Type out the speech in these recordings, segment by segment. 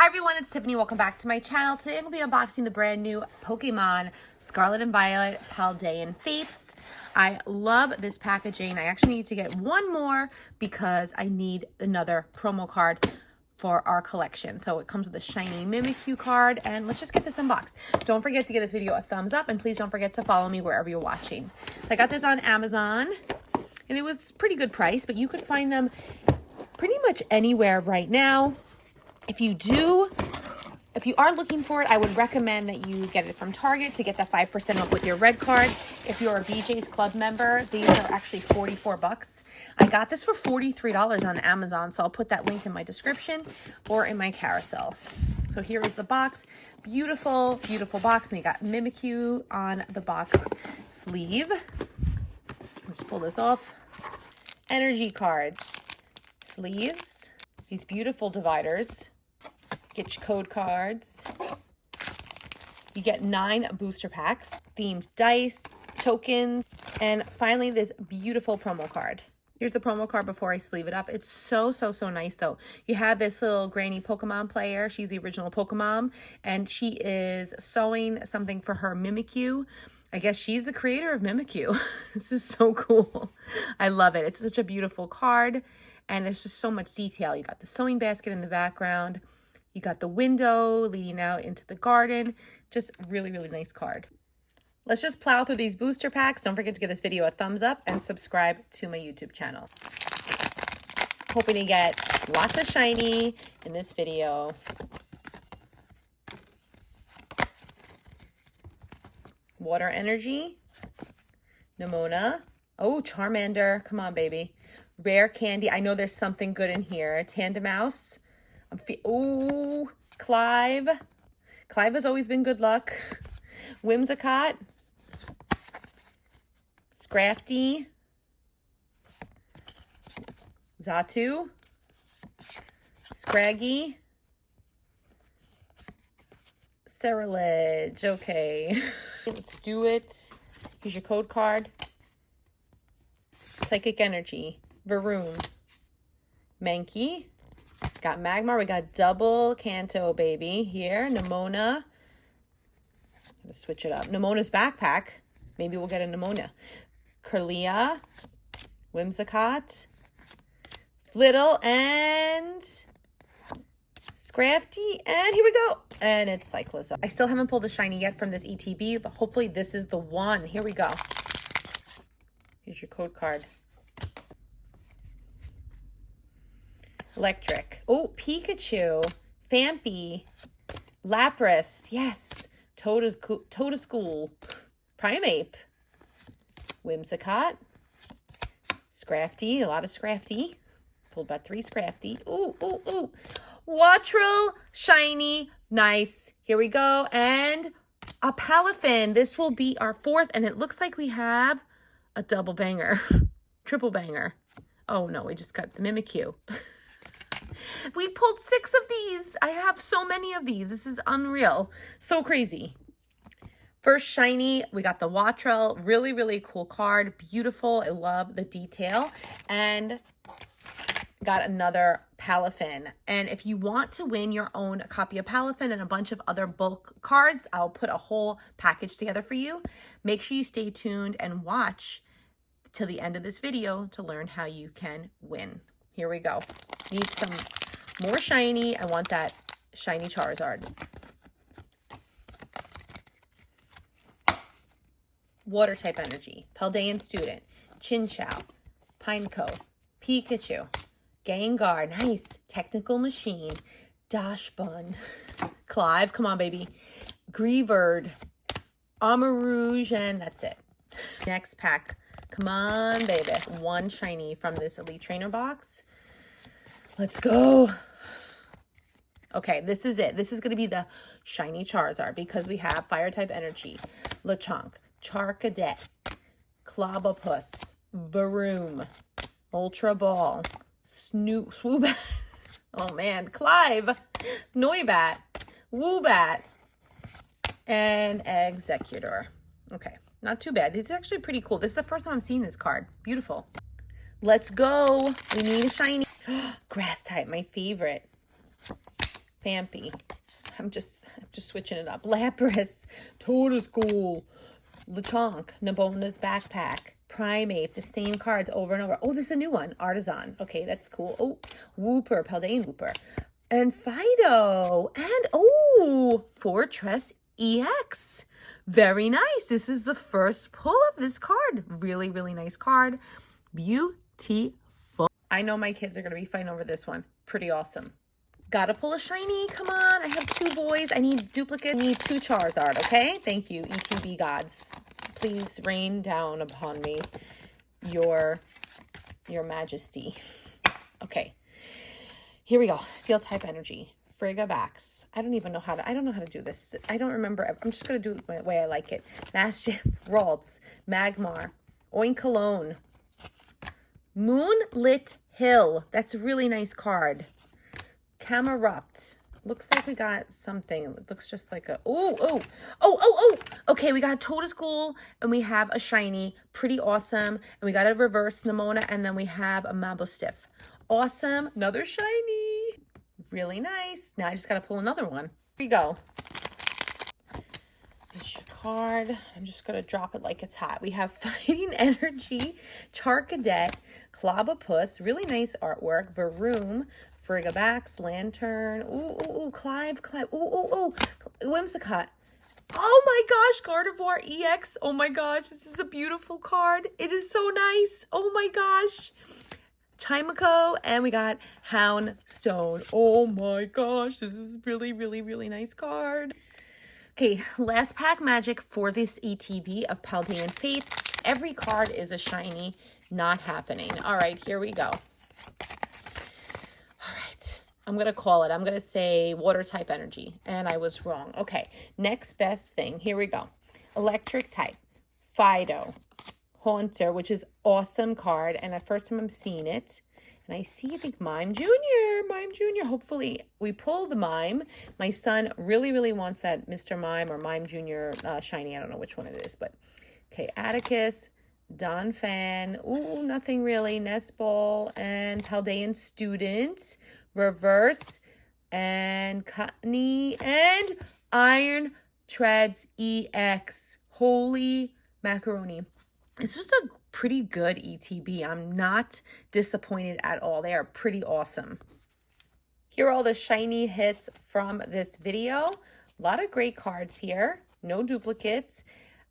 Hi everyone, it's Tiffany. Welcome back to my channel. Today I'm going to be unboxing the brand new Pokemon Scarlet and Violet Paldean Fates. I love this packaging. I actually need to get one more because I need another promo card for our collection. So it comes with a shiny Mimikyu card, and let's just get this unboxed. Don't forget to give this video a thumbs up, and please don't forget to follow me wherever you're watching. I got this on Amazon, and it was pretty good price, but you could find them pretty much anywhere right now. If you are looking for it, I would recommend that you get it from Target to get that 5% off with your red card. If you're a BJ's Club member, these are actually 44 bucks. I got this for $43 on Amazon, so I'll put that link in my description or in my carousel. So here is the box. Beautiful, beautiful box. And we got Mimikyu on the box sleeve. Let's pull this off. Energy card. Sleeves. These beautiful dividers. Get your code cards. You get 9 booster packs, themed dice, tokens, and finally this beautiful promo card. Here's the promo card before I sleeve it up. It's so nice though. You have this little granny Pokemon player. She's the original Pokemon, and she is sewing something for her Mimikyu. I guess she's the creator of Mimikyu. This is so cool. I love it. It's such a beautiful card, and there's just so much detail. You got the sewing basket in the background. You got the window leading out into the garden. Just really nice card. Let's just plow through these booster packs. Don't forget to give this video a thumbs up and subscribe to my YouTube channel. Hoping to get lots of shiny in this video. Water Energy. Nimona. Oh, Charmander. Come on, baby. Rare Candy. I know there's something good in here. Tandemouse. Ooh, Clive. Clive has always been good luck. Whimsicott. Scrafty. Xatu. Scraggy. Ceruledge. Okay. Let's do it. Here's your code card. Psychic Energy. Varoom. Mankey. Got Magmar. We got double Kanto, baby. Here, Nimona. Let's switch it up. Nimona's backpack. Maybe we'll get a Nimona. Kirlia. Whimsicott. Flittle and Scrafty. And here we go. And it's Cyclizar. I still haven't pulled a shiny yet from this ETB, but hopefully this is the one. Here we go. Here's your code card. Electric. Oh, Pikachu. Phanpy. Lapras. Yes. Totoschool. Primeape. Whimsicott. Scrafty. A lot of Scrafty. Pulled about 3 Scrafty. Ooh. Wattrel. Shiny. Nice. Here we go. And a Palafin. This will be our 4th, and it looks like we have a double banger. Triple banger. Oh, no. We just got the Mimikyu. We pulled 6 of these. I have so many of these. This is unreal. So crazy. First shiny, we got the Wattrel. Really cool card. Beautiful. I love the detail. And got another Palafin. And if you want to win your own copy of Palafin and a bunch of other bulk cards, I'll put a whole package together for you. Make sure you stay tuned and watch till the end of this video to learn how you can win. Here we go. Need some more shiny. I want that shiny Charizard. Water type energy. Paldean Student. Chinchou. Pineco. Pikachu. Gengar. Nice. Technical Machine. Dashbun. Clive. Come on, baby. Greavard. Armarouge. And that's it. Next pack. Come on, baby. 1 shiny from this Elite Trainer box. Let's go. Okay, this is it. This is going to be the shiny Charizard because we have Fire type energy. Lechonk, Charcadet, Clobbopus, Varoom, Ultra Ball, Swoobat. Oh man, Clive, Noibat, Woobat, and Executor. Okay, not too bad. It's actually pretty cool. This is the first time I'm seeing this card. Beautiful. Let's go. We need a shiny. Grass type, my favorite. Fampy. I'm just switching it up. Lapras, Totoschool, Lechonk, Nabona's Backpack, Primate, the same cards over and over. Oh, this is a new one. Artisan. Okay, that's cool. Oh, Wooper, Paldean Wooper. And Fido. And, oh, Fortress EX. Very nice. This is the first pull of this card. Really, really nice card. Beautiful. I know my kids are going to be fighting over this one. Pretty awesome. Gotta pull a shiny. Come on. I have 2 boys. I need duplicate. I need 2 Charizard, okay? Thank you, ETB gods. Please rain down upon me your majesty. Okay. Here we go. Steel type energy. Frigabax. I don't know how to do this. I don't remember. I'm just going to do it the way I like it. Mastiff, Ralts, Magmar, Oinkologne, Moonlit Hill. That's a really nice card. Camerupt. Looks like we got something. It looks just like a... Oh. Okay, we got Totoschool, and we have a shiny. Pretty awesome. And we got a reverse Nemona, and then we have a Mabostiff. Awesome. Another shiny. Really nice. Now I just got to pull another one. Here we go. It's your card. I'm just going to drop it like it's hot. We have Fighting Energy, Charcadet, Clobopus. Really nice artwork. Varoom. Frigabax, Lantern, Clive, Whimsicott. Oh my gosh, Gardevoir EX. Oh my gosh, this is a beautiful card. It is so nice. Oh my gosh. Chimico, and we got Houndstone. Oh my gosh, this is really, really, really nice card. Okay, last pack magic for this ETB of Paldean Fates. Every card is a shiny, not happening. All right, here we go. I'm going to call it. I'm going to say water type energy. And I was wrong. Okay. Next best thing. Here we go. Electric type. Fido. Haunter, which is awesome card. And the first time I'm seeing it. And I see, I think, Mime Jr. Hopefully we pull the Mime. My son really, really wants that Mr. Mime or Mime Jr. Shiny. I don't know which one it is. But, okay. Atticus. Donphan. Ooh, nothing really. Nestball. And Paldean Student. Reverse, and Cottony, and Iron Treads EX. Holy macaroni. This was a pretty good ETB. I'm not disappointed at all. They are pretty awesome. Here are all the shiny hits from this video. A lot of great cards here. No duplicates.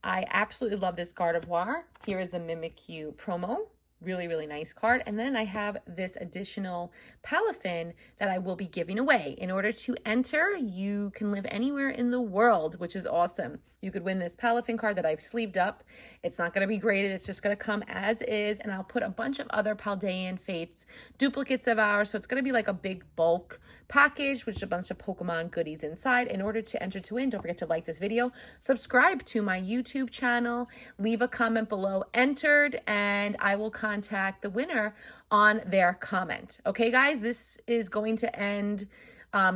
I absolutely love this Gardevoir. Here is the Mimikyu promo. Really, really nice card. And then I have this additional Palafin that I will be giving away. In order to enter, you can live anywhere in the world, which is awesome. You could win this Palafin card that I've sleeved up. It's not going to be graded. It's just going to come as is. And I'll put a bunch of other Paldean Fates duplicates of ours. So it's going to be like a big bulk package with a bunch of Pokemon goodies inside. In order to enter to win, don't forget to like this video, subscribe to my YouTube channel, leave a comment below entered, and I will contact the winner on their comment. Okay, guys, this is going to end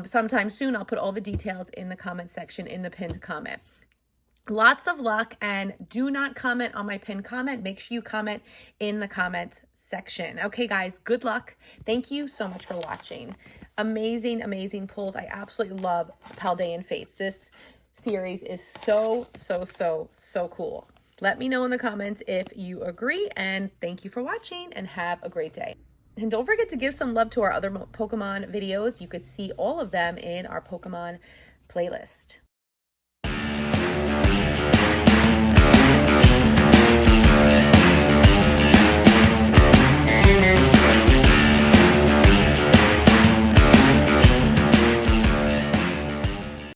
sometime soon. I'll put all the details in the comment section in the pinned comment. Lots of luck, and do not comment on my pinned comment. Make sure you comment in the comment section. Okay, guys, good luck. Thank you so much for watching. Amazing, amazing pulls. I absolutely love Paldean Fates. This series is so cool. Let me know in the comments if you agree, and thank you for watching, and have a great day. And don't forget to give some love to our other Pokemon videos. You could see all of them in our Pokemon playlist.